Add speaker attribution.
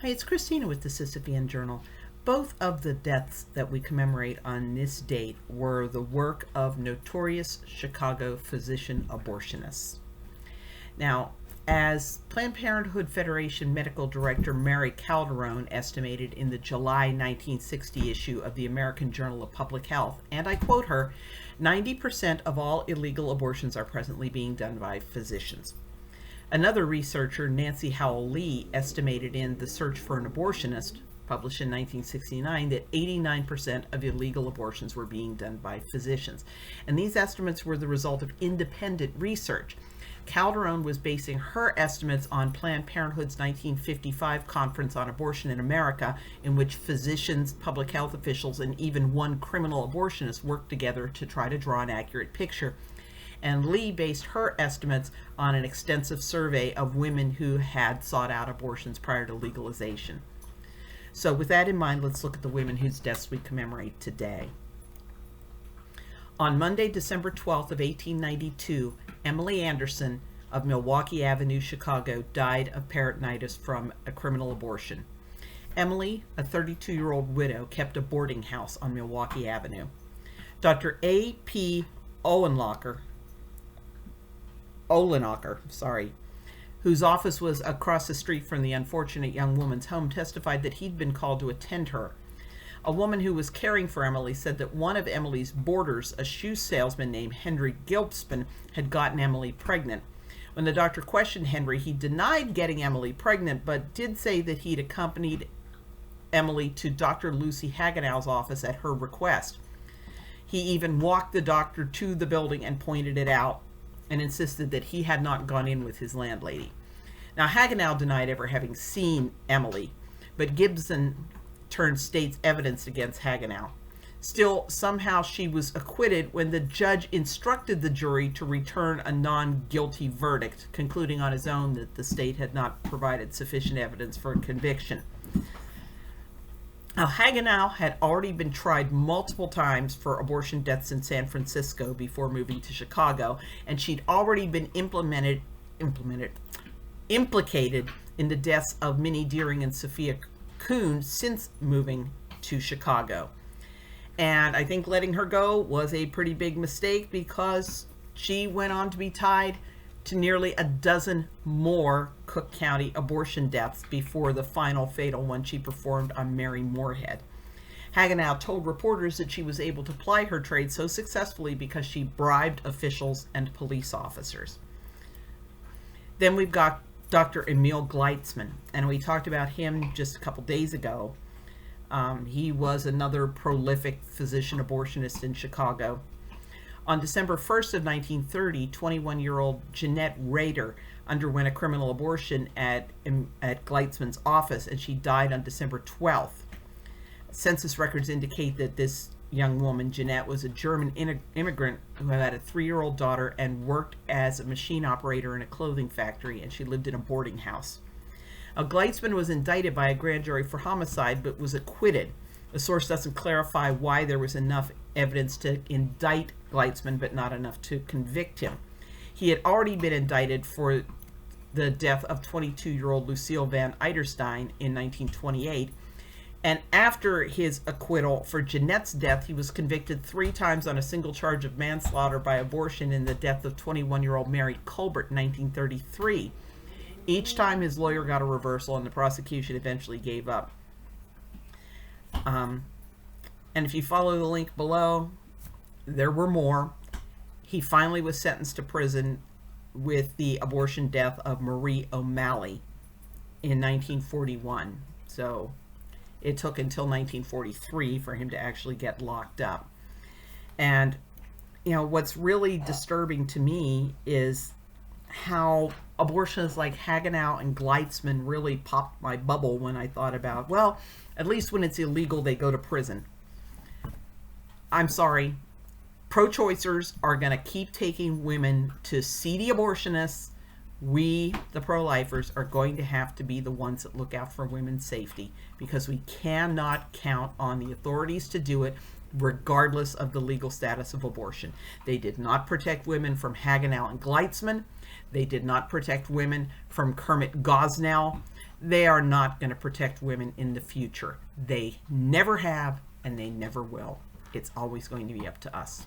Speaker 1: Hi, it's Christina with the Sisyphean Journal. Both of the deaths that we commemorate on this date were the work of notorious Chicago physician abortionists. Now, as Planned Parenthood Federation Medical Director Mary Calderone estimated in the July 1960 issue of the American Journal of Public Health, and I quote her, 90% of all illegal abortions are presently being done by physicians. Another researcher, Nancy Howell Lee, estimated in The Search for an Abortionist, published in 1969, that 89% of illegal abortions were being done by physicians. And these estimates were the result of independent research. Calderone was basing her estimates on Planned Parenthood's 1955 Conference on Abortion in America, in which physicians, public health officials, and even one criminal abortionist worked together to try to draw an accurate picture. And Lee based her estimates on an extensive survey of women who had sought out abortions prior to legalization. So with that in mind, let's look at the women whose deaths we commemorate today. On Monday, December 12th of 1892, Emily Anderson of Milwaukee Avenue, Chicago, died of peritonitis from a criminal abortion. Emily, a 32-year-old widow, kept a boarding house on Milwaukee Avenue. Dr. A.P. Olenacher, whose office was across the street from the unfortunate young woman's home, testified that he'd been called to attend her. A woman who was caring for Emily said that one of Emily's boarders, a shoe salesman named Henry Gleitsman, had gotten Emily pregnant. When the doctor questioned Henry, he denied getting Emily pregnant, but did say that he'd accompanied Emily to Dr. Lucy Hagenow's office at her request. He even walked the doctor to the building and pointed it out, and insisted that he had not gone in with his landlady. Now, Hagenow denied ever having seen Emily, but Gibson turned state's evidence against Hagenow. Still, somehow she was acquitted when the judge instructed the jury to return a non-guilty verdict, concluding on his own that the state had not provided sufficient evidence for a conviction. Now, Hagenow had already been tried multiple times for abortion deaths in San Francisco before moving to Chicago, and she'd already been implicated in the deaths of Minnie Deering and Sophia Kuhn since moving to Chicago. And I think letting her go was a pretty big mistake, because she went on to be tied to nearly a dozen more Cook County abortion deaths before the final fatal one she performed on Mary Moorhead. Hagenow told reporters that she was able to ply her trade so successfully because she bribed officials and police officers. Then we've got Dr. Emil Gleitsman, and we talked about him just a couple days ago. He was another prolific physician abortionist in Chicago. On December 1st of 1930, 21-year-old Jeanette Rader underwent a criminal abortion at Gleitzman's office, and she died on December 12th. Census records indicate that this young woman, Jeanette, was a German immigrant who had a 3-year-old daughter and worked as a machine operator in a clothing factory, and she lived in a boarding house. Now, Gleitzman was indicted by a grand jury for homicide, but was acquitted. The source doesn't clarify why there was enough evidence to indict Gleitzman, but not enough to convict him. He had already been indicted for the death of 22-year-old Lucille Van Eiterstein in 1928, and after his acquittal for Jeanette's death, he was convicted 3 times on a single charge of manslaughter by abortion in the death of 21-year-old Mary Colbert in 1933. Each time his lawyer got a reversal, and the prosecution eventually gave up. And if you follow the link below, there were more. He finally was sentenced to prison with the abortion death of Marie O'Malley in 1941. So it took until 1943 for him to actually get locked up. And, you know, what's really disturbing to me is how abortionists like Hagenow and Gleitzman really popped my bubble when I thought about, well, at least when it's illegal, they go to prison. I'm sorry. Pro-choicers are going to keep taking women to seedy abortionists. We, the pro-lifers, are going to have to be the ones that look out for women's safety, because we cannot count on the authorities to do it regardless of the legal status of abortion. They did not protect women from Hagenow and Gleitzman. They did not protect women from Kermit Gosnell. they are not going to protect women in the future. They never have, and they never will. It's always going to be up to us.